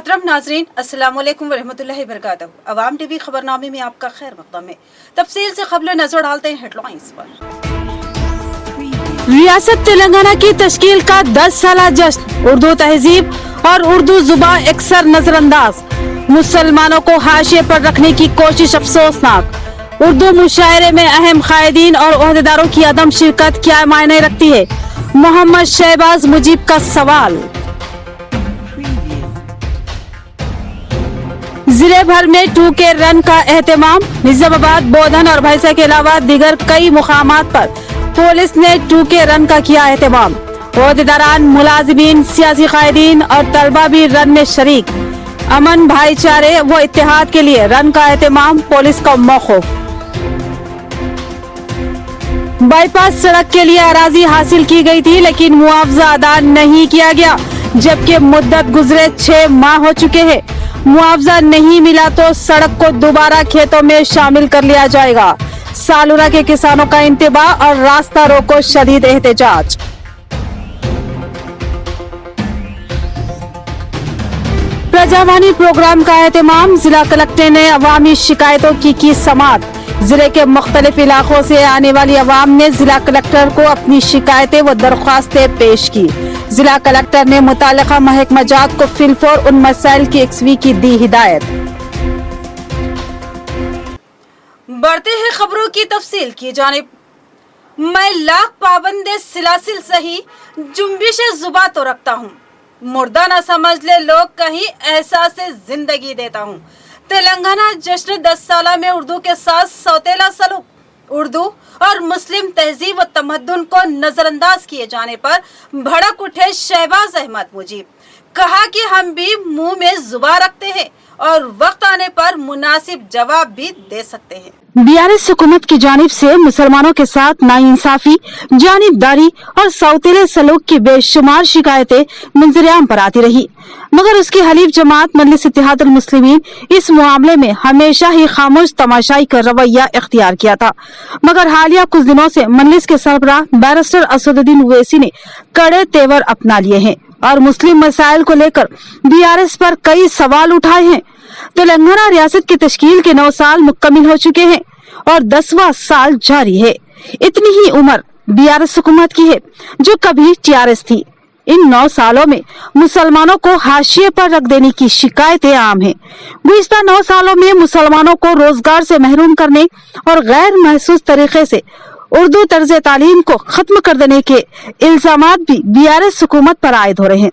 मोहतरम नाजरीन, अस्सलाम वालेकुम वरहमतुल्लाहि वबरकातुहू। अवाम टीवी खबरनामे में आपका खैर मक़दम है। तफसील से खबर नजर डालते हैं हेडलाइंस पर। रियासत तेलंगाना की तश्कील का 10 साला जश्न, उर्दू तहजीब और उर्दू जुबान अक्सर नजरअंदाज, मुसलमानों को हाशिए पर रखने की कोशिश अफसोसनाक। उर्दू मुशायरे में अहम कायदीन और ओहदेदारों की अदम शिरकत क्या मायने रखती है, मोहम्मद शहबाज मुजीब का सवाल। जिले भर में 2K रन का एहतमाम, निजामाबाद, बोधन और भैंसा के अलावा दीगर कई मुकामात पर पुलिस ने 2K रन का किया एहतमाम। ओहदेदारान, मुलाजिमीन, सियासी कायदीन और तलबा भी रन में शरीक। अमन, भाईचारे व इत्तेहाद के लिए रन का एहतमाम, पुलिस का मौकूफ। बाईपास सड़क के लिए अराजी हासिल की गई थी, लेकिन मुआवजा अदा नहीं किया गया, जबकि मुद्दत गुजरे 6 माह हो चुके हैं। मुआवजा नहीं मिला तो सड़क को दोबारा खेतों में शामिल कर लिया जाएगा। सालूरा के किसानों का इंतबाह और रास्ता रोको शदीद एहतजाज। प्रजावाणी प्रोग्राम का एहतमाम, जिला कलेक्टर ने अवामी शिकायतों की समाअत। जिले के मुख्तलिफ इलाकों से आने वाली अवाम ने जिला कलेक्टर को अपनी शिकायतें व दरख्वास्तें पेश की। जिला कलेक्टर ने मुतालिका महकमाजात को फिलफौर उन मसाइल की यकसवी की दी हिदायत। बढ़ते हैं खबरों की तफसील की जानिब। मैं लाख पाबंदे सिलासिल सही जुम्बिश जुबा तो रखता हूँ, मुर्दा न समझ ले लोग कहीं एहसास जिंदगी देता हूँ। तेलंगाना जश्न 10 साला में उर्दू के साथ सौतेला सलूक, उर्दू और मुस्लिम तहजीब व तमद्दुन को नजरअंदाज किए जाने पर भड़क उठे शहबाज अहमद मुजीब। कहा कि हम भी मुंह में जुबान रखते हैं और वक्त आने पर मुनासिब जवाब भी दे सकते हैं। BRS हुकूमत की जानिब से मुसलमानों के साथ नाइंसाफी, जानिबदारी और सौतेले सलूक की बेशुमार शिकायतें मंजरेआम पर आती रही, मगर उसकी हलीफ जमात मजलिस इत्तेहादुल मुस्लिमीन इस मामले में हमेशा ही खामोश तमाशाई का रवैया इख्तियार किया था। मगर हालिया कुछ दिनों से मजलिस के सरबराह बैरिस्टर असदुद्दीन ओवैसी ने कड़े तेवर अपना लिए हैं और मुस्लिम मसाइल को लेकर BRS पर कई सवाल उठाए हैं। तेलंगाना रियासत की तश्कील के 9 साल मुकम्मिल हो चुके हैं और 10वां साल जारी है। इतनी ही उम्र BRS हुकूमत की है जो कभी TRS थी। इन 9 सालों में मुसलमानों को हाशिए पर रख देने की शिकायतें आम हैं। गुज़िश्ता 9 सालों में मुसलमानों को रोजगार से महरूम करने और गैर महसूस तरीके से उर्दू तर्ज तालीम को खत्म कर देने के इल्जामात भी BRS हुकूमत पर आयद हो रहे हैं।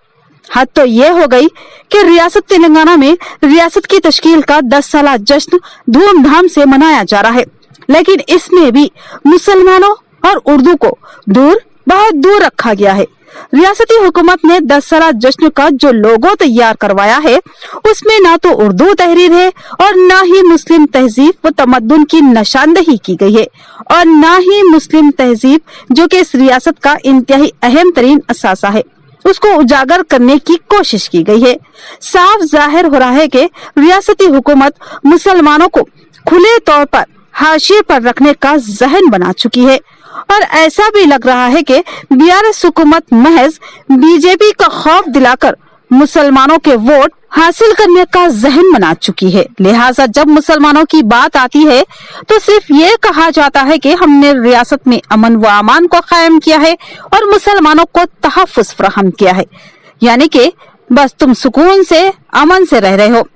हद तो ये हो गई कि रियासत तेलंगाना में रियासत की तश्कील का 10 साला जश्न धूमधाम से मनाया जा रहा है, लेकिन इसमें भी मुसलमानों और उर्दू को बहुत दूर रखा गया है। रियासती हुकूमत ने 10 साला जश्न का जो लोगो तैयार करवाया है, उसमें ना तो उर्दू तहरीर है और ना ही मुस्लिम तहजीब व तमद्दुन की निशानदही की गई है और ना ही मुस्लिम तहजीब जो कि इस रियासत का इंतहाई अहम तरीन असासा है, उसको उजागर करने की कोशिश की गई है। साफ जाहिर हो रहा है कि रियासती हुकूमत मुसलमानों को खुले तौर पर हाशिए पर रखने का जहन बना चुकी है और ऐसा भी लग रहा है कि BRS हुकूमत महज BJP का खौफ दिलाकर मुसलमानों के वोट हासिल करने का जहन बना चुकी है। लिहाजा जब मुसलमानों की बात आती है तो सिर्फ ये कहा जाता है कि हमने रियासत में अमन व अमान को कायम किया है और मुसलमानों को तहफ़्फ़ुज़ फराहम किया है, यानी कि बस तुम सुकून से अमन से रह रहे हो,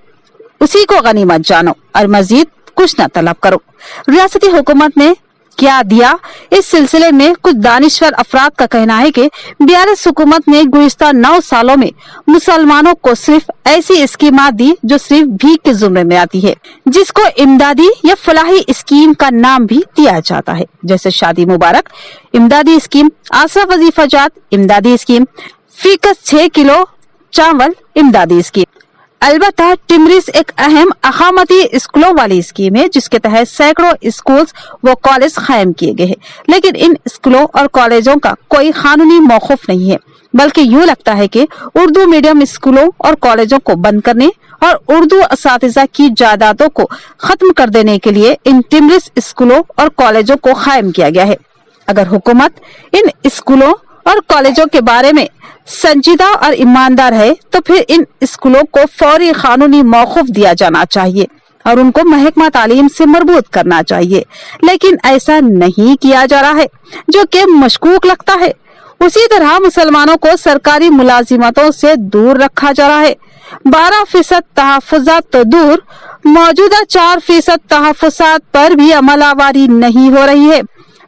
उसी को गनीमत जानो और मजीद कुछ न तलब करो। रियासती हुकूमत ने क्या दिया, इस सिलसिले में कुछ दानिश्वर अफराद का कहना है कि BRS हुकूमत ने गुज़िश्ता 9 सालों में मुसलमानों को सिर्फ ऐसी स्कीमात दी जो सिर्फ भीख के जुम्रे में आती है, जिसको इमदादी या फलाही स्कीम का नाम भी दिया जाता है, जैसे शादी मुबारक इमदादी स्कीम, आसरा वजीफा जात इमदादी स्कीम, फीकस 6 किलो चावल इमदादी स्कीम। अलबत्ता टिमरिस एक अहम अकामती स्कूलों वाली स्कीम है जिसके तहत सैकड़ों स्कूल्स व कॉलेज कायम किए गए हैं, लेकिन इन स्कूलों और कॉलेजों का कोई कानूनी मौकूफ नहीं है, बल्कि यूँ लगता है कि उर्दू मीडियम स्कूलों और कॉलेजों को बंद करने और उर्दू असातिज़ा की जायदादों को खत्म कर देने के लिए इन टिमरिस स्कूलों और कॉलेजों को कायम किया गया है। अगर हुकूमत इन स्कूलों और कॉलेजों के बारे में संजीदा और ईमानदार है तो फिर इन स्कूलों को फौरी कानूनी मौकूफ दिया जाना चाहिए और उनको महकमा तालीम से मरबूत करना चाहिए, लेकिन ऐसा नहीं किया जा रहा है जो कि मशकूक लगता है। उसी तरह मुसलमानों को सरकारी मुलाजिमतों से दूर रखा जा रहा है। 12% तहफुजात तो दूर, मौजूदा 4% तहफुजात पर भी अमलावारी नहीं हो रही है।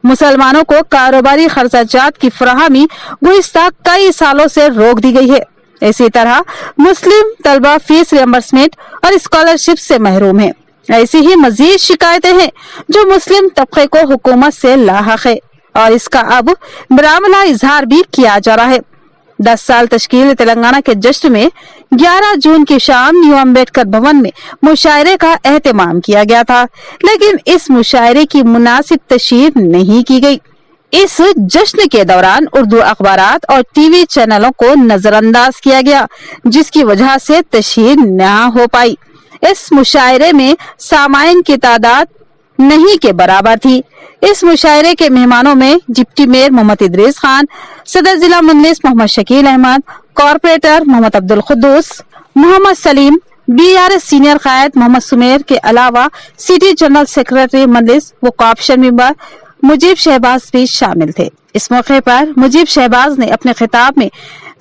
मुसलमानों को कारोबारी खर्चाजात की फराहमी गुज़िश्ता कई सालों से रोक दी गई है। इसी तरह मुस्लिम तलबा फीस रियम्बर्समेंट और स्कॉलरशिप से महरूम है। ऐसी ही मजीद शिकायतें हैं जो मुस्लिम तबके को हुकूमत से लाहक है और इसका अब बरामला इजहार भी किया जा रहा है। 10 साल तश्कील तेलंगाना के जश्न में 11 जून की शाम न्यू अम्बेडकर भवन में मुशायरे का एहतमाम किया गया था, लेकिन इस मुशायरे की मुनासिब तशहीर नहीं की गई। इस जश्न के दौरान उर्दू अखबारात और टीवी चैनलों को नजरअंदाज किया गया, जिसकी वजह से तशहीर न हो पाई। इस मुशायरे में सामाइन की तादाद नहीं के बराबर थी। इस मुशायरे के मेहमानों में डिप्टी मेयर मोहम्मद इदरीस खान, सदर जिला मजलिस Mohammed Shakeel Ahmed, corporator Mohammed Abdul Khuddus, Mohammed Saleem, BRS senior कायद मोहम्मद सुमेर के अलावा सिटी जनरल सेक्रेटरी मजलिस व कॉर्पोरेशन मेंबर मुजीब शहबाज भी शामिल थे। इस मौके पर मुजीब शहबाज ने अपने खिताब में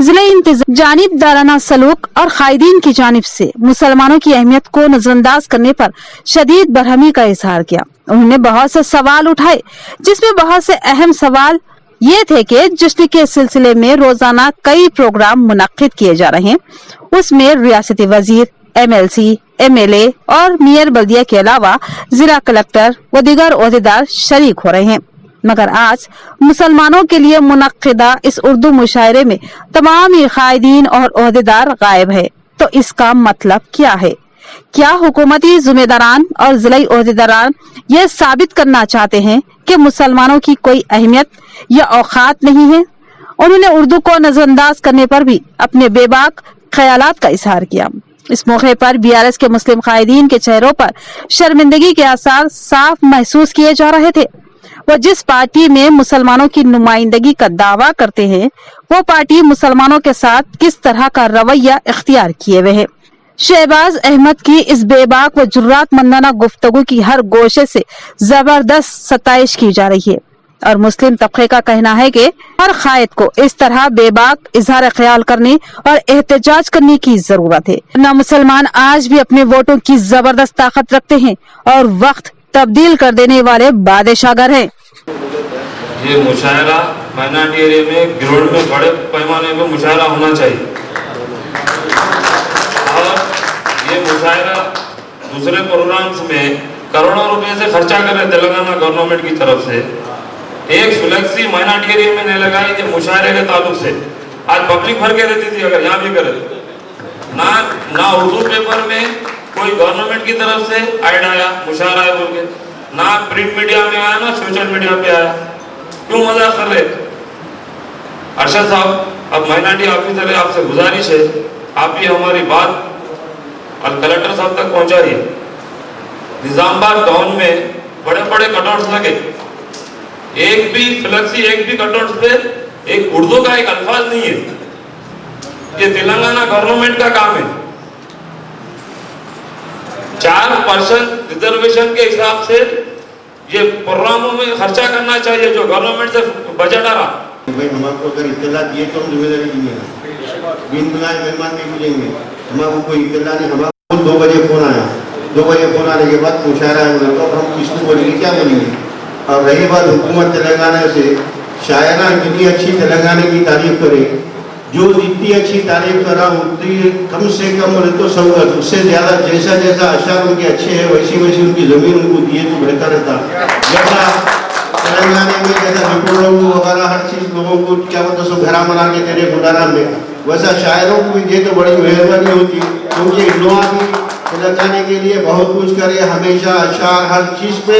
जिले इंतजाम जानिबदाराना सलूक और कायदीन की जानिब से मुसलमानों की अहमियत को नजरअंदाज करने पर शदीद बरहमी का इजहार किया। उन्होंने बहुत से सवाल उठाए, जिसमें बहुत से अहम सवाल ये थे कि जश्न के सिलसिले में रोजाना कई प्रोग्राम मुनक्किद किए जा रहे हैं, उसमें रियासती वजीर, MLC, MLA और मेयर बल्दिया के अलावा जिला कलेक्टर व दीगर ओहदेदार शरीक हो रहे हैं। मगर आज मुसलमानों के लिए मुनक्किदा इस उर्दू मुशायरे में तमाम कायदीन और ओहदेदार गायब है, तो इसका मतलब क्या है? क्या हुकूमती जिम्मेदारान और जिलाई ओहदेदारान ये साबित करना चाहते हैं कि मुसलमानों की कोई अहमियत या औकात नहीं है? उन्होंने उर्दू को नजरअंदाज करने पर भी अपने बेबाक ख्यालात का इजहार किया। इस मौके पर BRS के मुस्लिम कायदीन के चेहरों पर शर्मिंदगी के आसार साफ महसूस किए जा रहे थे। वो जिस पार्टी में मुसलमानों की नुमाइंदगी का दावा करते हैं, वो पार्टी मुसलमानों के साथ किस तरह का रवैया इख्तियार किए हुए है। शहबाज अहमद की इस बेबाक व जुर्रातमंदाना गुफ्तगू की हर गोशे से जबरदस्त सताइश की जा रही है और मुस्लिम तबके का कहना है कि हर कायद को इस तरह बेबाक इजहार ख्याल करने और एहतजाज करने की जरूरत है। ना मुसलमान आज भी अपने वोटों की जबरदस्त ताकत रखते हैं और वक्त तब्दील कर देने वाले बादशाहगर हैं। ये मुशायरा माइनॉरिटी एरिया में ग्राउंड में बड़े पैमाने पर मुशायरा होना चाहिए और ये मुशायरा दूसरे प्रोग्राम्स में करोड़ों रुपए से खर्चा कर रहे तेलंगाना गवर्नमेंट की तरफ से, एक फ्लेक्सी माइनॉरिटी एरिया में नहीं लगाई। ये मुशायरे के ताल्लुक से आज पब्लिक भर के रहती थी, अगर यहाँ भी करे ना उर्दू पेपर में कोई गवर्नमेंट की तरफ से ऐड आया मुशायरा है बोल के, ना प्रिंट मीडिया में आया ना सोशल मीडिया पे आया। क्यों मजाक कर रहे? अरशद साहब, अब माइनॉरिटी ऑफिसर है, आपसे गुजारिश है आप भी हमारी बात और कलेक्टर साहब तक पहुंचाइए। निजामबाद टाउन में बड़े बड़े कटआउट्स लगे, एक भी फ्लेक्सी एक भी कटआउट्स पे एक उर्दू का एक अल्फाज नहीं है। ये तेलंगाना गवर्नमेंट का काम है। 4% रिजर्वेशन के हिसाब से ये प्रोग्रामों में खर्चा करना चाहिए जो गवर्नमेंट से बजट आ रहा। भाई हम आपको अगर इत्तला दिए तो हम जिम्मेदारी लेंगे, बिन बुलाए मेहमान नहीं मिलेंगे। हम आपको इत्तला नहीं, हमारा 2 बजे फोन आया, 2 बजे फोन आने के बाद मुशायरा है बोला, तो हम किसको बोलेंगे, क्या बोलेंगे? और रही बात हुकूमत तेलंगाना से, शायरा इतनी अच्छी तेलंगाना की तारीफ करे, जो जितनी अच्छी तारीफ करा उतनी कम से कम बोले तो सौगत, उससे ज़्यादा जैसा जैसा अशार उनके अच्छे हैं वैसी वैसी उनकी ज़मीन उनको दिए तो बेहतर रहता। जैसा तेलंगाना में जैसा विपुलों को वगैरह हर चीज़ लोगों को क्या बोलते सो घरा बना के तेरे गुडारा में, वैसा शायरों को भी दे तो बड़ी मेहरबानी होती, क्योंकि इन लोगों की तेलंगाना के लिए बहुत कुछ करे, हमेशा अशार हर चीज़ पे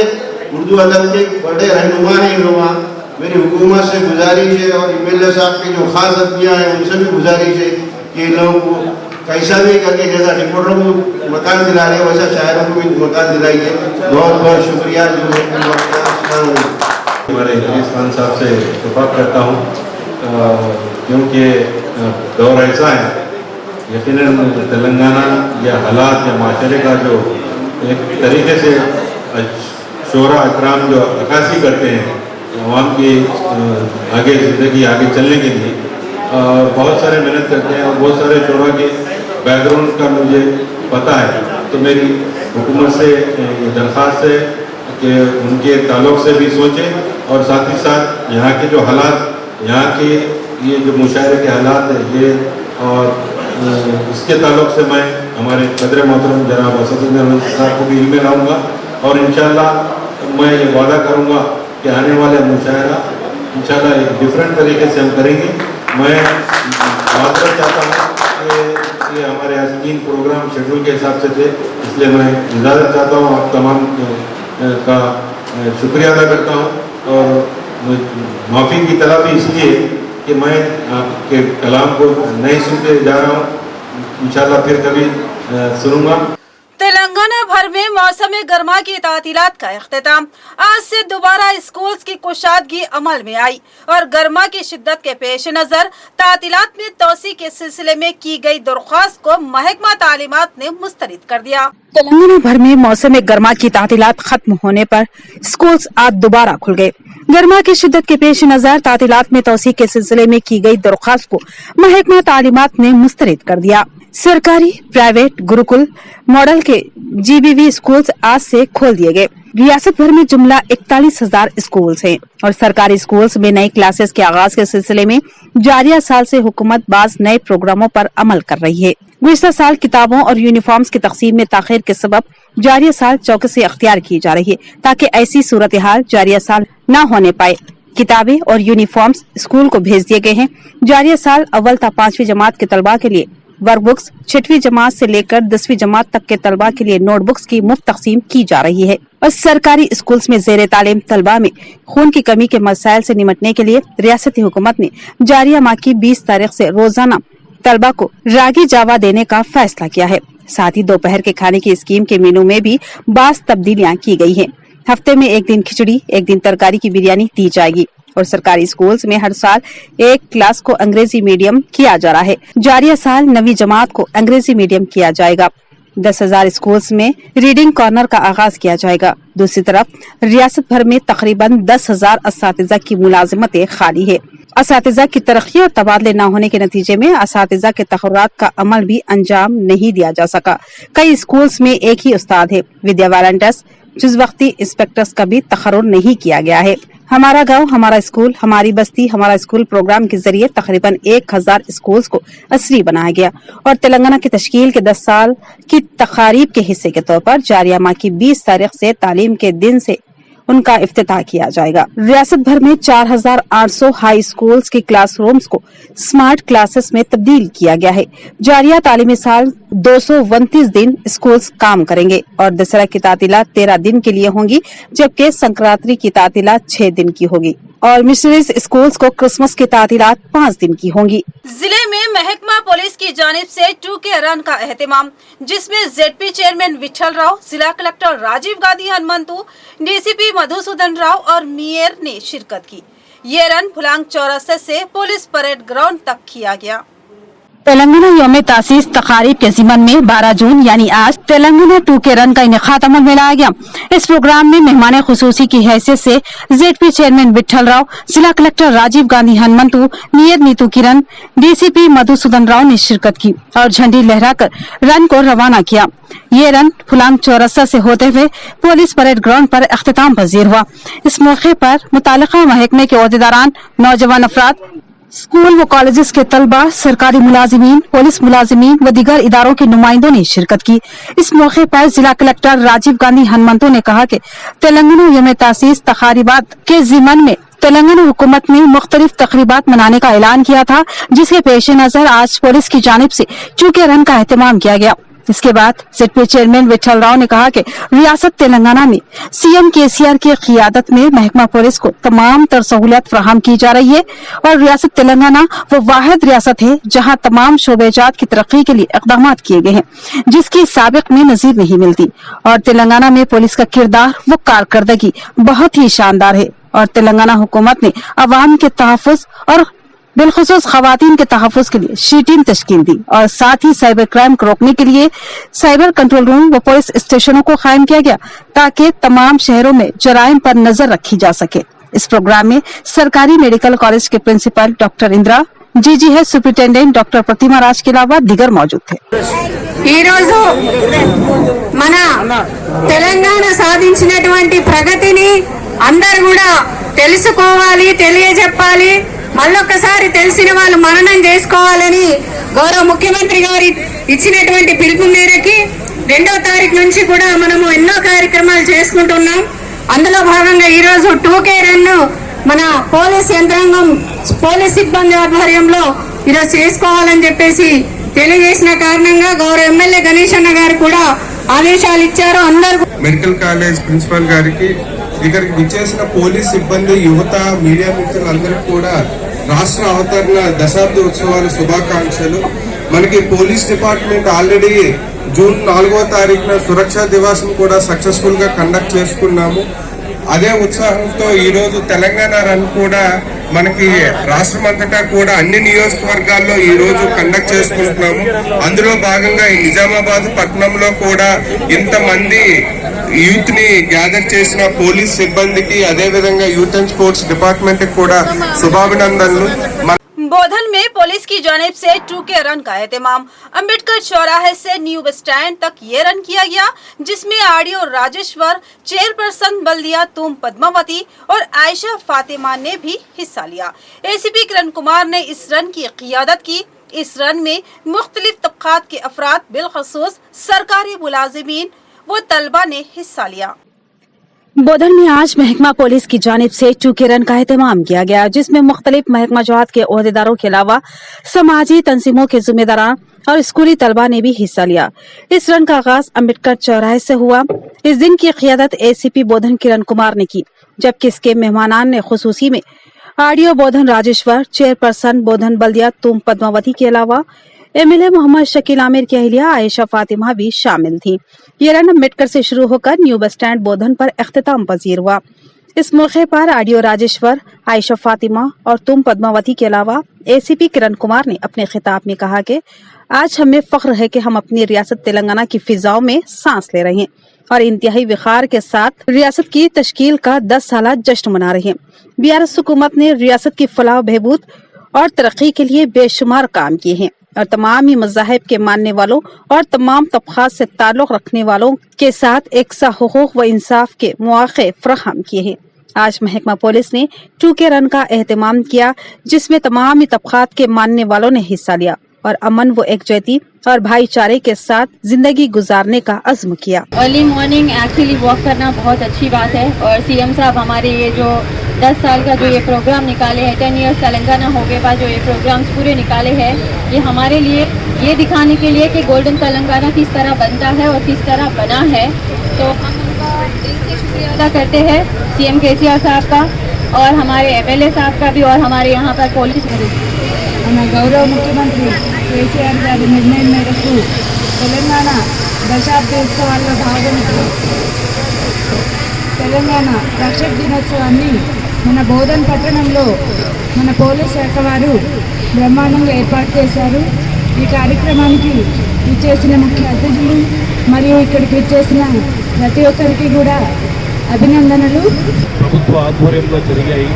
उर्दू अदब के बड़े रहनुमा हैं इन लोग। मेरी हुकूमत से गुजारिश है और MLA साहब की जो खास अतियाँ हैं उनसे भी गुजारिश है कि लोगों को कैसा भी करके जैसा रिपोर्टरों को मकान दिला रहे वैसा शायरों को भी मकान दिलाइए। बहुत बहुत शुक्रिया। जो हमारे इदरीस खान साहब से इत्तफाक करता हूँ क्योंकि दौर ऐसा है, यकीनन तेलंगाना या हालात या माशरे का जो एक तरीके से शोरा अकराम जो अक्कासी करते हैं अवाम की आगे ज़िंदगी आगे चलने के लिए, बहुत सारे मेहनत करते हैं और बहुत सारे शोरा के बैकग्राउंड का मुझे पता है। तो मेरी हुकूमत से ये दरख्वास्त है कि उनके ताल्लुक़ से भी सोचें और साथ ही साथ यहाँ के जो हालात, यहाँ के ये जो मुशायरे के हालात है ये, और इसके ताल्लुक़ से मैं हमारे कदर मोहतरम जनाब असदुद्दीन अहमद साहब को भी इल्म लाऊंगा और इंशाअल्लाह मैं ये वादा करूँगा कि आने वाला मुशायरा इंशाअल्लाह एक डिफरेंट तरीके से हम करेंगे। मैं माजरत चाहता हूँ कि ये हमारे आज 3 प्रोग्राम शेड्यूल के हिसाब से थे, इसलिए मैं इजाज़त चाहता हूँ, आप तमाम का शुक्रिया अदा करता हूँ और माफ़ी की तलाफी इसलिए कि मैं आपके कलाम को नहीं सुनते जा रहा हूँ, इंशाअल्लाह फिर कभी सुनूंगा। तेलंगाना भर में मौसम गर्मा की तातीलात का इख्तिताम। आज से दोबारा स्कूल्स की कुशादगी अमल में आई और गर्मा की शिद्दत के पेश नजर तातीलात में तोसी के सिलसिले में की गई दरख्वास्त को महकमा तालीमात ने मुस्तरद कर दिया। तेलंगाना भर में मौसम गर्मा की तातीलात खत्म होने पर स्कूल्स आज दोबारा खुल गए। गर्मा की शिद्दत के पेश नजर तातीलात में तोसी के सिलसिले में की गई दरख्वास्त को महकमा तालीमात ने मुस्तरद कर दिया। सरकारी, प्राइवेट, गुरुकुल मॉडल के GBV स्कूल्स आज से खोल दिए गए। रियासत भर में जुमला 41,000 स्कूल्स हैं और सरकारी स्कूल्स में नई क्लासेस के आगाज के सिलसिले में जारिया साल से हुकूमत बाज नए प्रोग्रामों पर अमल कर रही है। गुज़िश्ता साल किताबों और यूनिफॉर्म्स की तकसीम में ताखिर के सबब जारिया साल चौकसी अख्तियार की जा रही है ताकि ऐसी सूरत हाल जारिया साल न होने पाए। किताबें और यूनिफॉर्म्स स्कूल को भेज दिए गए हैं। जारिया साल अव्वल ta 5वीं जमात के तलबा के लिए वर्कबुक्स, 6वीं जमात से लेकर 10वीं जमात तक के तलबा के लिए नोटबुक्स की मुफ्त तकसीम की जा रही है और सरकारी स्कूल्स में ज़ेर तालीम तलबा में खून की कमी के मसाइल से निमटने के लिए रियासती हुकूमत ने जारिया माह की 20 तारीख से रोजाना तलबा को रागी जावा देने का फैसला किया है। साथ ही दोपहर के खाने की स्कीम के मेनू में भी बास तब्दीलियां की गई हैं। हफ्ते में एक दिन खिचड़ी, एक दिन तरकारी की बिरयानी दी जाएगी और सरकारी स्कूल्स में हर साल एक क्लास को अंग्रेजी मीडियम किया जा रहा है। जारिया साल 9वीं जमात को अंग्रेजी मीडियम किया जाएगा। 10,000 स्कूल्स में रीडिंग कॉर्नर का आगाज किया जाएगा। दूसरी तरफ रियासत भर में तकरीबन 10,000 असातिज़ा की मुलाजिमतें खाली है। असातिज़ा की तरक्की और तबादले न होने के नतीजे में असातिज़ा के तखर्रात का अमल भी अंजाम नहीं दिया जा सका। कई स्कूल्स में एक ही उस्ताद है। विद्या वॉलंटियर्स, जुज़ वक्ती इंस्पेक्टर्स का भी तखर्रुर नहीं किया गया है। हमारा गांव हमारा स्कूल, हमारी बस्ती हमारा स्कूल प्रोग्राम के जरिए तकरीबन 1000 स्कूल्स को असरी बनाया गया और तेलंगाना की तश्कील के 10 साल की तकारीब के हिस्से के तौर पर जारिया माह की 20 तारीख से तालीम के दिन से उनका इफ्तिताह किया जाएगा। रियासत भर में 4800 हाई स्कूल्स की क्लासरूम्स को स्मार्ट क्लासेस में तब्दील किया गया है। जारिया तालीमी साल 229 दिन स्कूल्स काम करेंगे और दशहरा की तातीलात 13 दिन के लिए होंगी, जबकि संक्रांति की तातीलात 6 दिन की होगी और मिशनरीज स्कूल्स को क्रिसमस की तातीलात 5 दिन की होंगी। जिले में महकमा पुलिस की जानिब से 2K रन का एहतमाम, जिसमें ZP चेयरमैन विठल राव, जिला कलेक्टर राजीव गांधी हनुमंतु, DCP मधुसूदन राव और मेयर ने शिरकत की। ये रन फुलांग चौरस्ते से पुलिस परेड ग्राउंड तक किया गया। तेलंगाना यौम तासीस तकारीब के ज़िमन में 12 जून यानी आज तेलंगाना 2K रन का इनेकाद अमल में लाया गया। इस प्रोग्राम में मेहमान खुसूसी की हैसियत से ZP चेयरमैन विठल राव, जिला कलेक्टर राजीव गांधी हनुमंतु, मेयर नीतू किरण, DCP मधुसूदन राव ने शिरकत की और झंडी लहराकर रन को रवाना किया। ये रन फुलांग चौरस्ता से होते हुए पुलिस परेड ग्राउंड पर अख्तिताम पजीर हुआ। इस मौके पर मुतालिका महकमे के ओहदेदारान, नौजवान अफराद, स्कूल व कॉलेजेस के तलबा, सरकारी मुलाजिमीन, पुलिस मुलाजिमीन व दीगर इदारों के नुमाइंदों ने शिरकत की। इस मौके पर जिला कलेक्टर राजीव गांधी हनुमंतु ने कहा कि तेलंगाना यौम तासीस तकारीबात के ज़िमन में तेलंगाना हुकूमत ने मुख्तलिफ तकरीबात मनाने का ऐलान किया था, जिसके पेश नजर आज पुलिस की जानिब से 2K रन का एहतमाम किया गया। इसके बाद ZP चेयरमैन विठल राव ने कहा कि रियासत तेलंगाना में CM KCR की क़ियादत में महकमा पुलिस को तमाम तर सहूलियत फराहम की जा रही है और रियासत तेलंगाना वो वाहिद रियासत है जहां तमाम शोबेजात की तरक्की के लिए इक़दामात किए गए हैं, जिसकी साबिक में नज़ीर नहीं मिलती और तेलंगाना में पुलिस का किरदार व कारकर्दगी बहुत ही शानदार है और तेलंगाना हुकूमत ने अवाम के तहफ़्फ़ुज़ और बिलखुसूस खवातीन के तहफ़्फ़ुज़ के लिए शी टीम तश्कील दी और साथ ही साइबर क्राइम को रोकने के लिए साइबर कंट्रोल रूम व पुलिस स्टेशनों को कायम किया गया ताकि तमाम शहरों में जराइम पर नजर रखी जा सके। इस प्रोग्राम में सरकारी मेडिकल कॉलेज के principal doctor Indira, GGH superintendent doctor Pratima Raj के अलावा दीगर मौजूद थे। ఈరోజు మన తెలంగాణ సాధించినటువంటి ప్రగతిని అందరూ కూడా తెలుసుకోవాలి, తెలియజెప్పాలి, మళ్ళొక్కసారి తెలిసిన వాళ్ళు మననం చేసుకోవాలని గౌరవ ముఖ్యమంత్రి గారు ఇచ్చినటువంటి పిలుపు మేరకి 2వ తారీఖు నుంచి కూడా మనము ఎన్నో కార్యక్రమాలు చేసుకుంటున్నాం. అందులో భాగంగా ఈరోజు 2K రన్ మన పోలీస్ యంత్రాంగం, పోలీస్ సిబ్బంది ఆధ్వర్యంలో ఈరోజు చేసుకోవాలని చెప్పేసి తెలియజేసిన కారణంగా గౌరవ ఎమ్మెల్యే గణేష్ అన్న గారు కూడా ఆదేశాలు ఇచ్చారు. అందరూ మెడికల్ కాలేజ్ ప్రిన్సిపల్ గారికి, ఇక్కడికి విచ్చేసిన పోలీస్ సిబ్బంది, యువత, మీడియా మిత్రులందరికీ కూడా రాష్ట్ర అవతరణ దశాబ్ది ఉత్సవాల శుభాకాంక్షలు. మనకి పోలీస్ డిపార్ట్మెంట్ ఆల్రెడీ జూన్ 4వ తారీఖున సురక్షా దివాసం కూడా సక్సెస్ఫుల్ గా కండక్ట్ చేసుకున్నాము. అదే ఉత్సాహంతో ఈరోజు తెలంగాణ రన్ కూడా మనకి రాష్ట్రం అంతటా కూడా అన్ని నియోజకవర్గాల్లో ఈ రోజు కండక్ట్ చేసుకుంటున్నాము. అందులో భాగంగా ఈ నిజామాబాద్ పట్టణంలో కూడా ఇంతమంది యూత్ ని గ్యాదర్ చేసిన పోలీస్ సిబ్బందికి, అదే విధంగా యూత్ అండ్ స్పోర్ట్స్ డిపార్ట్మెంట్ కి కూడా శుభాభినందనలు. बोधन में पुलिस की जानिब से 2K रन का एहतमाम अम्बेडकर चौराहे से न्यू बस स्टैंड तक ये रन किया गया, जिसमें आरडीओ राजेश्वर, चेयरपर्सन बल्दिया तुम पद्मावती और आयशा फातिमा ने भी हिस्सा लिया। एसीपी किरण कुमार ने इस रन की क़ियादत की। इस रन में मुख्तलिफ तबक़ात के अफराद, बिलखसूस सरकारी मुलाजिमीन व तलबा ने हिस्सा लिया। बोधन में आज महकमा पुलिस की जानिब से 2K रन का एहतमाम किया गया, जिसमें मुख्तलिफ महकमा जात के ओहदेदारों के अलावा समाजी तंजीमों के जिम्मेदारान और स्कूली तलबा ने भी हिस्सा लिया। इस रन का आगाज अम्बेडकर चौराहे से हुआ। इस दिन की क़ियादत एसीपी बोधन किरण कुमार ने की, जबकि इसके मेहमानान ने खुसूसी में आरडीओ बोधन राजेश्वर, चेयरपर्सन बोधन बल्दिया तुम पद्मावती के अलावा एमएलए मोहम्मद शकील आमिर की अहलिया आयशा फातिमा भी शामिल थी। ये रन अम्बेडकर से शुरू होकर न्यू बस स्टैंड बोधन पर इख्तिताम पजीर हुआ। इस मौके पर आरडीओ राजेश्वर, आयशा फातिमा और तुम पद्मावती के अलावा एसीपी किरण कुमार ने अपने खिताब में कहा कि आज हमें फख्र है कि हम अपनी रियासत तेलंगाना की फिजाओं में सांस ले रहे हैं और इंतहाई विखार के साथ रियासत की तश्कील का 10 साला जश्न मना रहे हैं। बीआरएस हुकूमत ने रियासत की फलाह बहबूद और तरक्की के लिए बेशुमार काम किए हैं और तमाम ही मज़ाहिब के मानने वालों और तमाम तबक़ात से ताल्लुक़ रखने वालों के साथ एकसा हुकूक़ व इंसाफ के मौक़े फ़राहम किए हैं। आज महकमा पुलिस ने 2K रन का एहतमाम किया, जिसमें तमाम ही तबक़ात के मानने वालों ने हिस्सा लिया और अमन व एकजुहती और भाईचारे के साथ जिंदगी गुजारने का अज़्म किया। अर्ली मॉर्निंग एक्चुअली वॉक करना बहुत अच्छी बात है और सीएम साहब हमारे ये जो 10 साल का जो ये प्रोग्राम निकाले हैं, 10 ईयर्स तेलंगाना हो गए बाद जो ये प्रोग्राम्स पूरे निकाले हैं, ये हमारे लिए ये दिखाने के लिए कि गोल्डन तेलंगाना किस तरह बनता है और किस तरह बना है। तो हम उनका दिल से शुक्रिया अदा करते हैं सीएम केसीआर साहब का और हमारे एमएलए साहब का भी और हमारे यहाँ पर पुलिस మన గౌరవ ముఖ్యమంత్రి కేసీఆర్ గారి నిర్ణయం మేరకు తెలంగాణ దశాబ్ది ఉత్సవాల్లో భాగంగా తెలంగాణ రక్షక దినోత్సవాన్ని మన బోధన్ పట్టణంలో మన పోలీస్ శాఖ వారు బ్రహ్మాండంగా ఏర్పాటు చేశారు. ఈ కార్యక్రమానికి విచ్చేసిన ముఖ్య అతిథులు మరియు ఇక్కడికి విచ్చేసిన ప్రతి ఒక్కరికి కూడా అభినందనలు. ప్రభుత్వ ఆధ్వర్యంలో జరిగాయి.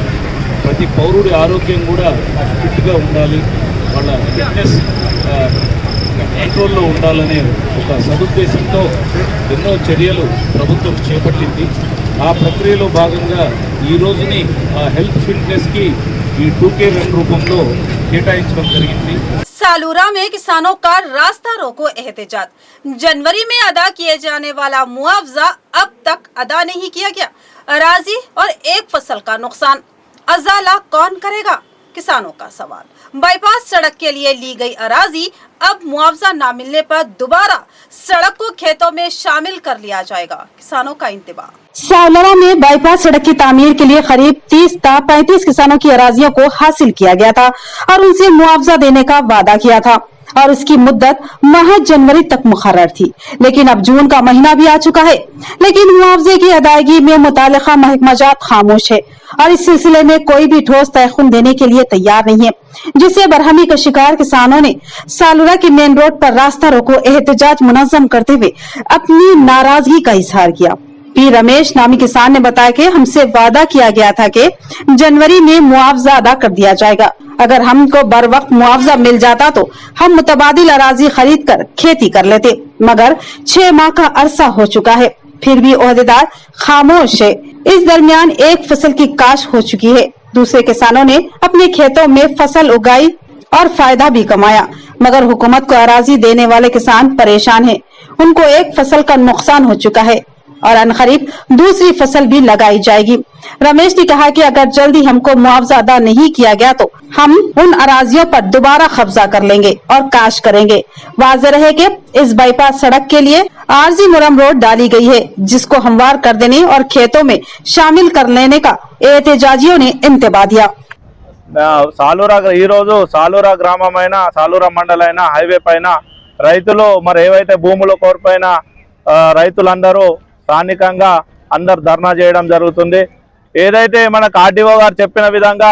ప్రతి పౌరుడి ఆరోగ్యం కూడా ఫిట్గా ఉండాలి, వాళ్ళ ఫిట్నెస్ కంట్రోల్లో ఉండాలనే ఒక సదుద్దేశంతో ఎన్నో చర్యలు ప్రభుత్వం చేపట్టింది. ఆ ప్రక్రియలో భాగంగా ఈ రోజుని ఆ హెల్త్ ఫిట్నెస్కి ఈ 2K రన్ రూపంలో కేటాయించడం జరిగింది. सालूरा में किसानों का रास्ता रोको एहतजाज। जनवरी में अदा किए जाने वाला मुआवजा अब तक अदा नहीं किया गया। अराजी और एक फसल का नुकसान अजाला कौन करेगा? किसानों का सवाल। बाईपास सड़क के लिए ली गई अराजी अब मुआवजा न मिलने पर दोबारा सड़क को खेतों में शामिल कर लिया जाएगा। किसानों का इंतबाह। सालूरा में बाईपास सड़क की तामीर के लिए करीब 30 था 35 किसानों की अराजियों को हासिल किया गया था और उनसे मुआवजा देने का वादा किया था। और उसकी मुद्दत महज जनवरी तक मुकर्रर थी, लेकिन अब जून का महीना भी आ चुका है, लेकिन मुआवजे की अदायगी में मुतालिका महकमा जात खामोश है और इस सिलसिले में कोई भी ठोस तयखुन देने के लिए तैयार नहीं है, जिससे बरहमी का शिकार किसानों ने सालूरा की मेन रोड पर रास्ता रोको एहतजाज मुनज़्ज़म करते हुए अपनी नाराजगी का इजहार किया। पी रमेश नामी किसान ने बताया कि हमसे वादा किया गया था कि जनवरी में मुआवजा अदा कर दिया जाएगा। अगर हमको बर वक्त मुआवजा मिल जाता तो हम मुतबादिल अराजी खरीद कर खेती कर लेते, मगर 6 माह का अरसा हो चुका है, फिर भी ओहदेदार खामोश है। इस दरमियान एक फसल की काश हो चुकी है, दूसरे किसानों ने अपने खेतों में फसल उगाई और फायदा भी कमाया, मगर हुकूमत को अराजी देने वाले किसान परेशान हैं। उनको एक फसल का नुकसान हो चुका है और अनखरीब दूसरी फसल भी लगाई जाएगी। रमेश ने कहा कि अगर जल्दी हमको मुआवजा अदा नहीं किया गया तो हम उन अराजियों पर दोबारा कब्जा कर लेंगे और काश करेंगे। वाज़ेह रहे कि इस बाईपास सड़क के लिए आरजी मुरम रोड डाली गई है, जिसको हमवार कर देने और खेतों में शामिल कर लेने का एहतजाजियों ने इंतबा दिया। సాలూరా ఈరోజు సాలూరా గ్రామమైన సాలూరా మండలైన హైవే పైన రైతులు మరి ఏవైతే భూములు కోల్పోయిన రైతులందరూ స్థానికంగా అందరు ధర్నా చేయడం జరుగుతుంది। ఏదైతే మనకు ఆర్డీఓ గారు చెప్పిన విధంగా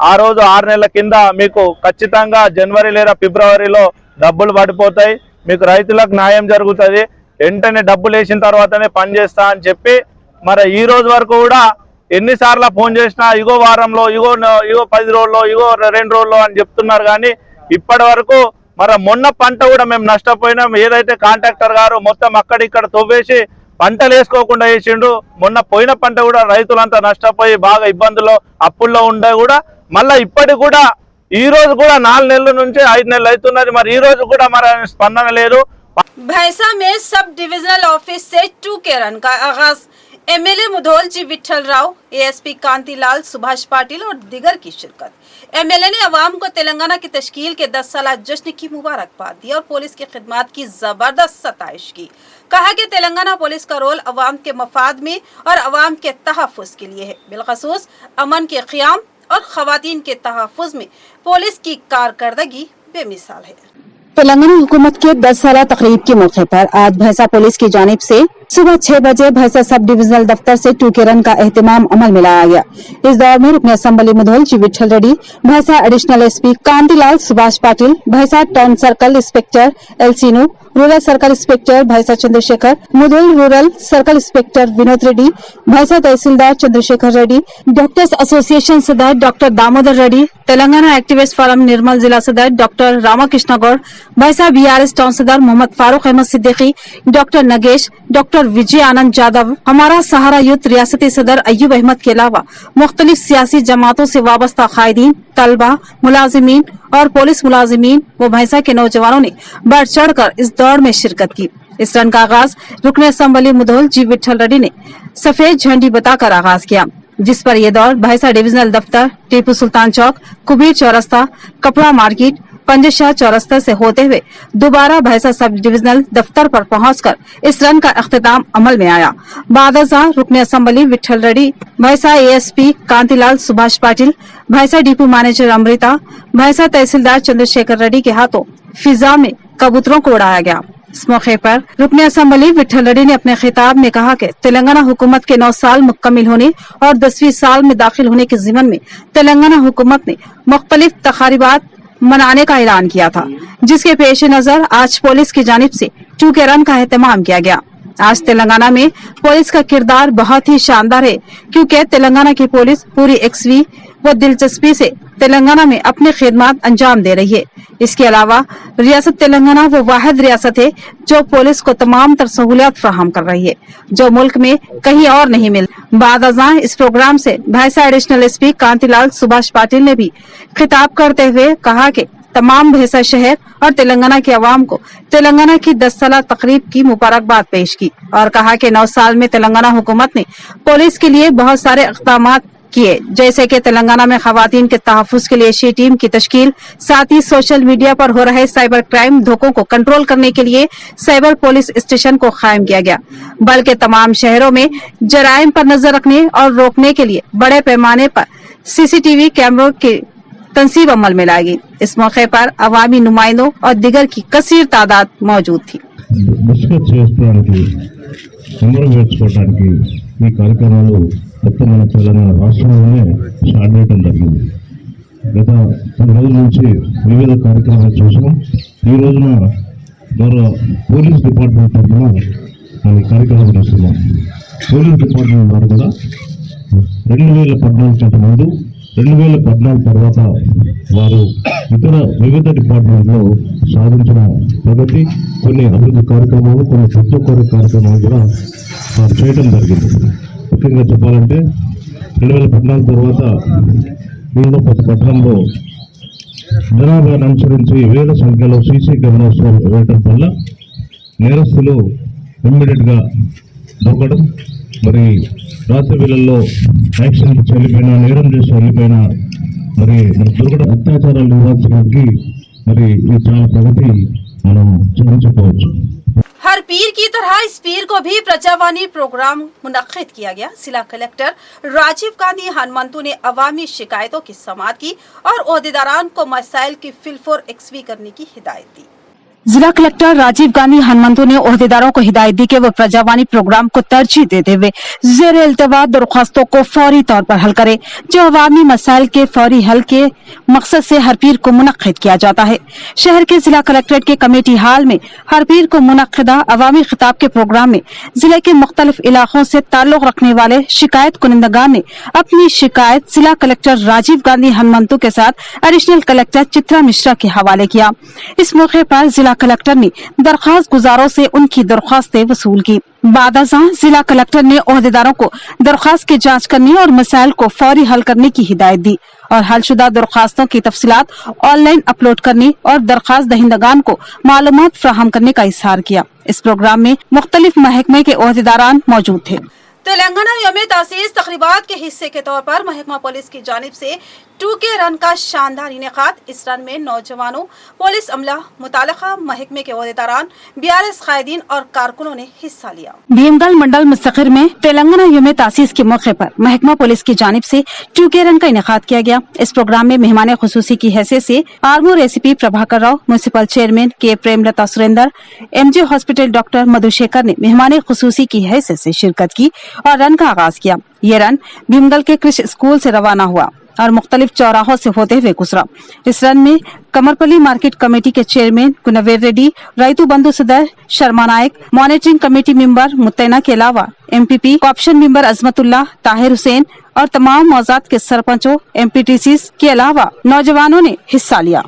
ఆ రోజు 6 నెలల కింద మీకు ఖచ్చితంగా జనవరి లేదా ఫిబ్రవరిలో డబ్బులు పడిపోతాయి, మీకు రైతులకు న్యాయం జరుగుతుంది, వెంటనే డబ్బులు వేసిన తర్వాతనే పని చేస్తా అని చెప్పి మరి ఈ రోజు వరకు కూడా ఎన్నిసార్లు ఫోన్ చేసినా ఇగో వారంలో ఇగో 10 రోజుల్లో ఇగో 2 రోజుల్లో అని చెప్తున్నారు, కానీ ఇప్పటి వరకు మరి మొన్న పంట కూడా మేము నష్టపోయినాం। ఏదైతే కాంట్రాక్టర్ గారు మొత్తం అక్కడిక్కడ తవ్వేసి పంటలు వేసుకోకుండా వేసిండు, మొన్న పోయిన పంట కూడా రైతులంతా నష్టపోయి బాగా ఇబ్బందుల్లో అప్పుల్లో ఉండే కూడా మళ్ళీ ఇప్పటికి కూడా ఈ రోజు కూడా 4 నెలల నుంచి 5 నెలలు అవుతున్నది, మరి ఈ రోజు కూడా మరి స్పందన లేదు। भैंसा में सब डिविजनल ऑफिस से 2K रन का आगाज। MLA Mudhol G Vitthal Rao, ASP Kantilal, Subhash Patil और दिगर की शिरकत। एमएलए ने अवाम को तेलंगाना की तश्कील के 10 साला जश्न की मुबारकबाद दी और पुलिस की खिदमत की जबरदस्त सताइश की। कहा कि तेलंगाना पुलिस का रोल अवाम के मफाद में और अवाम के तहफ़्फ़ुज़ के लिए है, बिलखसूस अमन के क़याम और ख़वातीन के तहफ़्फ़ुज़ में पुलिस की कारकर्दगी बेमिसाल है। तेलंगाना हुकूमत के 10 साला तकरीब के मौके पर आज भैंसा पुलिस की जानिब से सुबह 6 बजे भैंसा सब डिविजनल दफ्तर से 2K रन का एहतमाम अमल में लाया गया। इस दौर में रुकन assembly Mudhol G Vithal Reddy, Bhainsa additional SP Kantilal, Subhash Patil, Bhainsa town circle inspector L Seenu, rural circle inspector Bhainsa Chandrashekar, Mudhol rural circle inspector Vinod Reddy, Bhainsa tahsildar Chandrashekar Reddy, doctors association सदर doctor Damodar Reddy, Telangana activist forum Nirmal जिला सदर doctor Ramakrishna Goud, Bhainsa BRS town सदर Mohammed Farooq Ahmed Siddiqui, doctor Nagesh, doctor Vijay Anand Jadhav, Hamara Sahara youth रियासती सदर अय्यूब अहमद के अलावा मुख्तलिफ सियासी जमातों से वाबस्ता कायदीन, तलबा, मुलाजिमीन और पुलिस मुलाजिमीन व भैंसा के नौजवानों ने बढ़ चढ़ कर इस दौड़ में शिरकत की। इस रन का आगाज रुकन असम्बली मुधोल जी विठल रेड्डी ने सफेद झंडी बताकर आगाज किया, जिस पर यह दौड़ भैंसा डिविजनल दफ्तर, टीपू सुल्तान चौक, कुबीर चौरस्ता, कपड़ा मार्केट, पंजशाह चौरस्ता से होते हुए दोबारा भैंसा सब डिविजनल दफ्तर पर पहुंचकर इस रन का अख्तिताम अमल में आया। बादशाह रुकन असम्बली विठल रेड्डी, भैंसा एएसपी कांतिलाल, सुभाष पाटिल, भैंसा डिपो मैनेजर अमृता, भैंसा तहसीलदार चंद्रशेखर रेड्डी के हाथों फिजा में कबूतरों को उड़ाया गया। इस मौके पर रुकन असम्बली विठल रेड्डी ने अपने खिताब में कहा कि तेलंगाना हुकूमत के 9 साल मुकम्मिल होने और 10वीं साल में दाखिल होने के ज़िमन में तेलंगाना हुकूमत ने मुख्तलिफ तकारीबात मनाने का ऐलान किया था, जिसके पेश नजर आज पुलिस की जानिब से 2K रन का एहतमाम किया गया। आज तेलंगाना में पुलिस का किरदार बहुत ही शानदार है, क्योंकि तेलंगाना की पुलिस पूरी एक्सवी व दिलचस्पी से तेलंगाना में अपनी खिदमत अंजाम दे रही है। इसके अलावा रियासत तेलंगाना वो वाहिद रियासत है जो पुलिस को तमाम तर सहूलियत फराहम कर रही है, जो मुल्क में कहीं और नहीं मिल। बाद अज़ां इस प्रोग्राम से भैंसा एडिशनल एसपी कांतिलाल, सुभाष पाटिल ने भी खिताब करते हुए कहा कि तमाम भैंसा शहर और तेलंगाना के अवाम को तेलंगाना की 10 साला तकरीब की मुबारकबाद पेश की और कहा कि 9 साल में तेलंगाना हुकूमत ने पुलिस के लिए बहुत सारे इक़दामात किए, जैसे कि तेलंगाना में खवातीन के तहफ़्फ़ुज़ के लिए शी टीम की तश्कील, साथ ही सोशल मीडिया पर हो रहे साइबर क्राइम धोखों को कंट्रोल करने के लिए साइबर पुलिस स्टेशन को कायम किया गया, बल्कि तमाम शहरों में जराइम पर नजर रखने और रोकने के लिए बड़े पैमाने पर CCTV कैमरों की तंसीब अमल में लाई गई। इस मौके पर अवामी नुमाइंदों और दिगर की कसीर तादाद मौजूद थी। అందరం నేర్చుకోవడానికి ఈ కార్యక్రమాలు మొత్తం మన తెలంగాణ రాష్ట్రంలోనే స్టార్ట్ చేయడం జరిగింది. గత 10 రోజుల నుంచి వివిధ కార్యక్రమాలు చూసాం. ఈ రోజున గౌరవ పోలీస్ డిపార్ట్మెంట్ తరఫున ఈ కార్యక్రమం చేస్తున్నాం. పోలీస్ డిపార్ట్మెంట్ వారు కూడా 2014 కంటే ముందు 2014 తర్వాత వారు ఇతర వివిధ డిపార్ట్మెంట్లో సాధించిన ప్రగతి, కొన్ని అభివృద్ధి కార్యక్రమాలు, కొన్ని కొత్త కార్యక్రమాలు కూడా వారు చేయడం జరిగింది. ముఖ్యంగా చెప్పాలంటే 2014 తర్వాత నేను ప్రతి పట్టణంలో జనాభాను అనుసరించి వేల సంఖ్యలో సీసీ కెమెరాస్ వేయటం వల్ల నేరస్తులు ఇమ్మీడియట్గా దొరకడం, మరి రాత్రి వేళల్లో యాక్షన్ ఇచ్చి వెళ్ళిపోయినా, నేరం చేసి వెళ్ళిపోయినా మరి దొరకడం, అత్యాచారాలు నివారించడానికి మరి ఇది చాలా ప్రగతి మనం చూపించుకోవచ్చు. हर पीर की तरह इस पीर को भी प्रजावानी प्रोग्राम मुनक्किद किया गया। जिला कलेक्टर राजीव गांधी हनुमंतु ने अवामी शिकायतों की समाअत की और ओहदेदारान को मसाइल की फिलफोर एक्सवी करने की हिदायत दी। जिला कलेक्टर राजीव गांधी हनुमंतु ने ओहदेदारों को हिदायत दी कि वो प्रजावानी प्रोग्राम को तरजीह देते हुए ज़ेर इल्तवा दरख्वास्तों को फौरी तौर पर हल करे, जो अवामी मसाइल के फौरी हल के मकसद से हर पीर को मुनक्किद किया जाता है। शहर के जिला कलेक्ट्रेट के कमेटी हाल में हर पीर को मुनक्किदा अवामी खिताब के प्रोग्राम में जिले के मुख्तलिफ इलाकों से ताल्लुक रखने वाले शिकायत कुनिंदगान ने अपनी शिकायत जिला कलेक्टर राजीव गांधी हनुमंतु के साथ एडिशनल कलेक्टर चित्रा मिश्रा के हवाले किया। इस मौके पर जिला कलेक्टर ने दरख्वास्त गुजारों से उनकी दरख्वास्तें वसूल की। बादशाह जिला कलेक्टर ने ओहदेदारों को दरख्वास्त की जांच करने और मसाइल को फौरी हल करने की हिदायत दी और हलशुदा दरख्वास्तों की तफसीलात ऑनलाइन अपलोड करने और दरख्वास्त दहिंदगान को मालूमात फराहम करने का इजहार किया। इस प्रोग्राम में मुख्तलिफ महकमे के ओहदेदारान मौजूद थे। तेलंगाना यौम तासीस तकरीबात के हिस्से के तौर पर महकमा पुलिस की जानिब से 2K रन का शानदार इनेकाद। इस रन में नौजवानों, पुलिस अमला, मुतालिका महकमे के ओहदेदारान, BRS कायदीन और कारकुनों ने हिस्सा लिया। भीमगल मंडल मुस्तकिर में तेलंगाना यौम तासीस के मौके पर महकमा पुलिस की जानिब से 2K रन का इनेकाद किया गया। इस प्रोग्राम में मेहमान खुसूसी की हैसियत से Armoor ACP Prabhakar Rao, municipal chairman K Premalatha Surender, MJ hospital doctor Madhushekar ने मेहमान खुसूसी की हैसियत से शिरकत की और रन का आगाज किया। ये रन भीमगल के कृषि स्कूल से रवाना हुआ और मुख्तलिफ चौराहों से होते हुए गुजरा। इस रन में कमरपल्ली मार्केट कमेटी के चेयरमैन कुनवेर रेड्डी, राइतु बंधु सदर Sharma Nayak, monitoring committee member Muttaina के अलावा MPP co-option member Azmatullah, Tahir Hussain और तमाम मौजात के सरपंचों, MPTCs के अलावा नौजवानों ने हिस्सा लिया।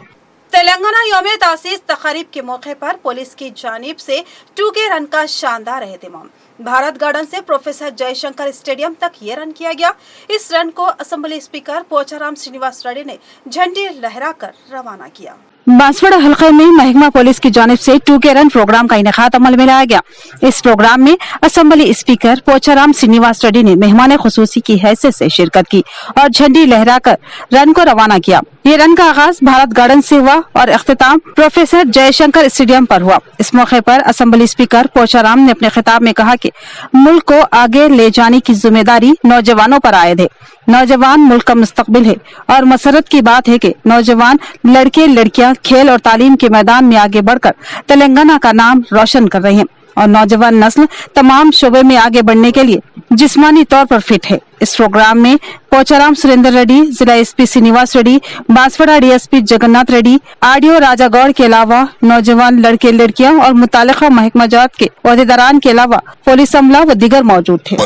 तेलंगाना यौम तासीस तकरीब के मौके पर पुलिस की जानिब से 2K रन का शानदार एहतमाम। भारत गार्डन से प्रोफेसर जयशंकर स्टेडियम तक ये रन किया गया। इस रन को असेंबली स्पीकर पोचाराम श्रीनिवास रेड्डी ने झंडी लहराकर रवाना किया। बांसवाड़ा हलके में महकमा पुलिस की जानिब से 2K रन प्रोग्राम का इनेकाद अमल में लाया गया। इस प्रोग्राम में असेंबली स्पीकर पोचाराम श्रीनिवास रेड्डी ने मेहमान खुसूसी की हैसियत से शिरकत की और झंडी लहराकर रन को रवाना किया। ये रन का आगाज भारत गार्डन से हुआ और अख्तिताम प्रोफेसर जयशंकर स्टेडियम पर हुआ। इस मौके पर असेंबली स्पीकर पोचाराम ने अपने खिताब में कहा कि मुल्क को आगे ले जाने की जिम्मेदारी नौजवानों पर आयद है। नौजवान मुल्क का मुस्तकबिल है और मसरत की बात है कि नौजवान लड़के लड़कियां खेल और तालीम के मैदान में आगे बढ़कर तेलंगाना का नाम रोशन कर रहे हैं और नौजवान नस्ल तमाम शोबे में आगे बढ़ने के लिए जिस्मानी तौर पर फिट है। इस प्रोग्राम में पोचाराम सुरेंद्र रेड्डी, जिला SP Srinivas Reddy, Banswara DSP Jagannath Reddy, RDO राजा गौड़ के अलावा नौजवान लड़के लड़कियां और मुतालिका महकमा जात के ओहदेदारान के अलावा पुलिस अमला व दिगर मौजूद थे।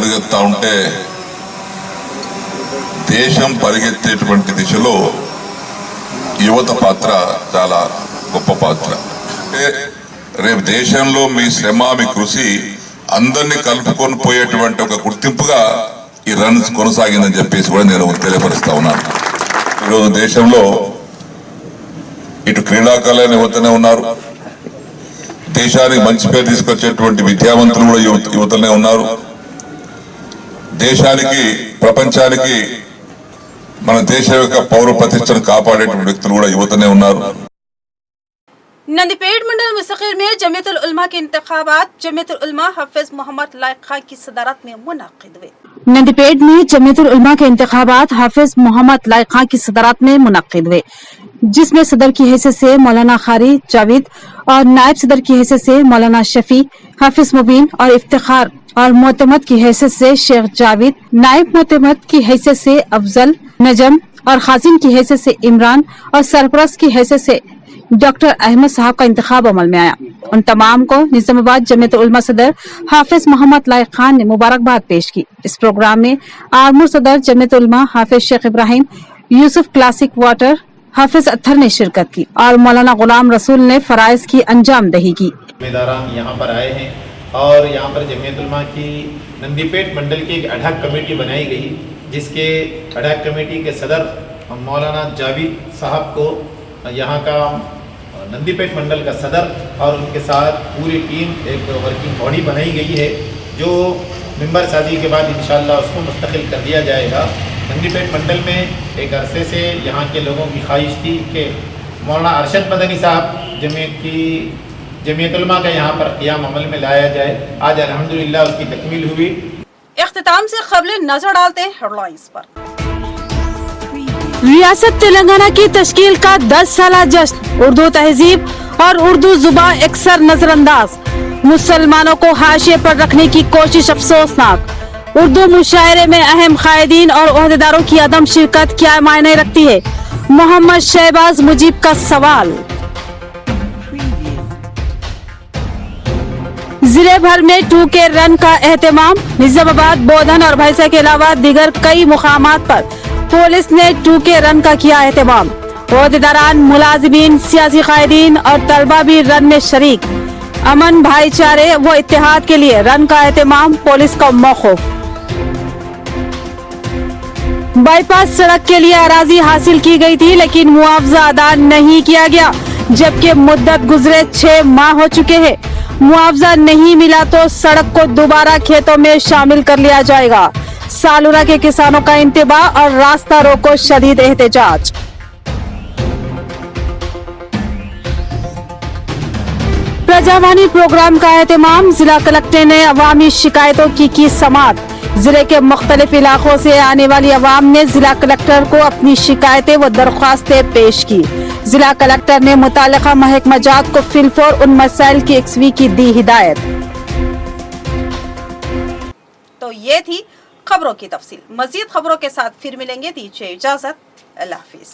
దేశం పరిగెత్తేటువంటి దిశలో యువత పాత్ర చాలా గొప్ప పాత్ర. రేపు దేశంలో మీ శ్రమ, మీ కృషి అందరినీ కలుపుకొని పోయేటువంటి ఒక గుర్తింపుగా ఈ రన్ కొనసాగిందని చెప్పేసి కూడా నేను తెలియపరుస్తా ఉన్నాను. ఈరోజు దేశంలో ఇటు క్రీడాకారులైన యువతనే ఉన్నారు, దేశానికి మంచి పేరు తీసుకొచ్చేటువంటి విద్యావంతులు కూడా యువతనే ఉన్నారు, దేశానికి ప్రపంచానికి మన దేశ యొక్క పౌర ప్రతిష్టను కాపాడేటువంటి వ్యక్తులు కూడా యువతనే ఉన్నారు. नंदीपेट मंडल मुस्तकिल में जमीयतुल उलमा के इंतखाबात जमीयतुल उलमा हाफिज मोहम्मद लायक खान की सदारत में मुनक्किद हुए। नंदीपेट में जमीयतुल उलमा के इंतखाबात हाफिज मोहम्मद लायक खान की सदारत में मुनक्किद हुए, जिसमें सदर की हैसियत से मौलाना खारी जावेद और नायब सदर की हैसियत से मौलाना शफी, हाफिज मुबीन और इफ्तिखार और मोतमद की हैसियत से शेख जावेद, नायब मोतमद की हैसियत से अफजल, नजम और खाजिन की हैसियत से इमरान और सरपरस्त की हैसियत से डॉक्टर अहमद साहब का इंतखाब अमल में आया। उन तमाम को निजामाबाद जमीयत उलमा सदर हाफिज मोहम्मद लायक खान ने मुबारकबाद पेश की। इस प्रोग्राम में आर्मूर सदर जमीयत उलमा हाफिज शेख इब्राहिम, यूसुफ क्लासिक वाटर हाफिज अत्थर ने शिरकत की और मौलाना गुलाम रसूल ने फराइज की अंजाम दही की। जिम्मेदारान यहाँ पर आए हैं और यहाँ पर जमीयत उलमा की नंदीपेट मंडल की एक अडहक कमेटी बनाई गई, जिसके अडहक कमेटी के सदर मौलाना जावेद साहब को यहाँ का नंदीपेट मंडल का सदर और उनके साथ पूरी टीम एक वर्किंग बॉडी बनाई गई है, जो मेंबर साजी के बाद इंशाअल्लाह उसको मुस्तकिल कर दिया जाएगा। नंदीपेट मंडल में एक अरसे से यहाँ के लोगों की ख्वाहिश थी कि मौलाना अरशद मदनी साहब जमीयत उलमा का यहाँ पर क़ियाम अमल में लाया जाए। आज अल्हम्दुलिल्लाह उसकी तकमील हुई। इख्तिताम से खबरें नजर डालते हैं हेडलाइंस पर। रियासत तेलंगाना की तश्कील का 10 साला जश्न, उर्दू तहजीब और उर्दू जुबान अक्सर नजरअंदाज, मुसलमानों को हाशिए पर रखने की कोशिश अफसोसनाक। उर्दू मुशायरे में अहम कायदीन और ओहदेदारों की अदम शिरकत क्या मायने रखती है, मोहम्मद शहबाज मुजीब का सवाल। जिले भर में 2K रन का एहतमाम, निजामाबाद, बोधन और भैंसा के अलावा दीगर कई मुकामात पर पुलिस ने 2K रन का किया एहतमाम। ओहदेदारान, मुलाजिमीन, सियासी कायदीन और तलबा भी रन में शरीक। अमन, भाईचारे व इत्तेहाद के लिए रन का एहतमाम, पुलिस का मौकूफ। बाईपास सड़क के लिए अराजी हासिल की गई थी, लेकिन मुआवजा अदा नहीं किया गया, जबकि मुद्दत गुजरे 6 माह हो चुके हैं। मुआवजा नहीं मिला तो सड़क को दोबारा खेतों में शामिल कर लिया जाएगा। सालूरा के किसानों का इंतबाह और रास्ता रोको शदीद एहतजाज। प्रजावाणी प्रोग्राम का एहतमाम, जिला कलेक्टर ने अवामी शिकायतों की समाअत। जिले के मुख्तलिफ इलाकों से आने वाली अवाम ने जिला कलेक्टर को अपनी शिकायतें व दरख्वास्तें पेश की। जिला कलेक्टर ने मुतालिका महकमा जात को फिलफौर उन मसाइल की यकसवी की दी हिदायत। तो ये थी खबरों की तफसील। मजीद खबरों के साथ फिर मिलेंगे। दीजिए इजाजत, अल्लाह हाफिज।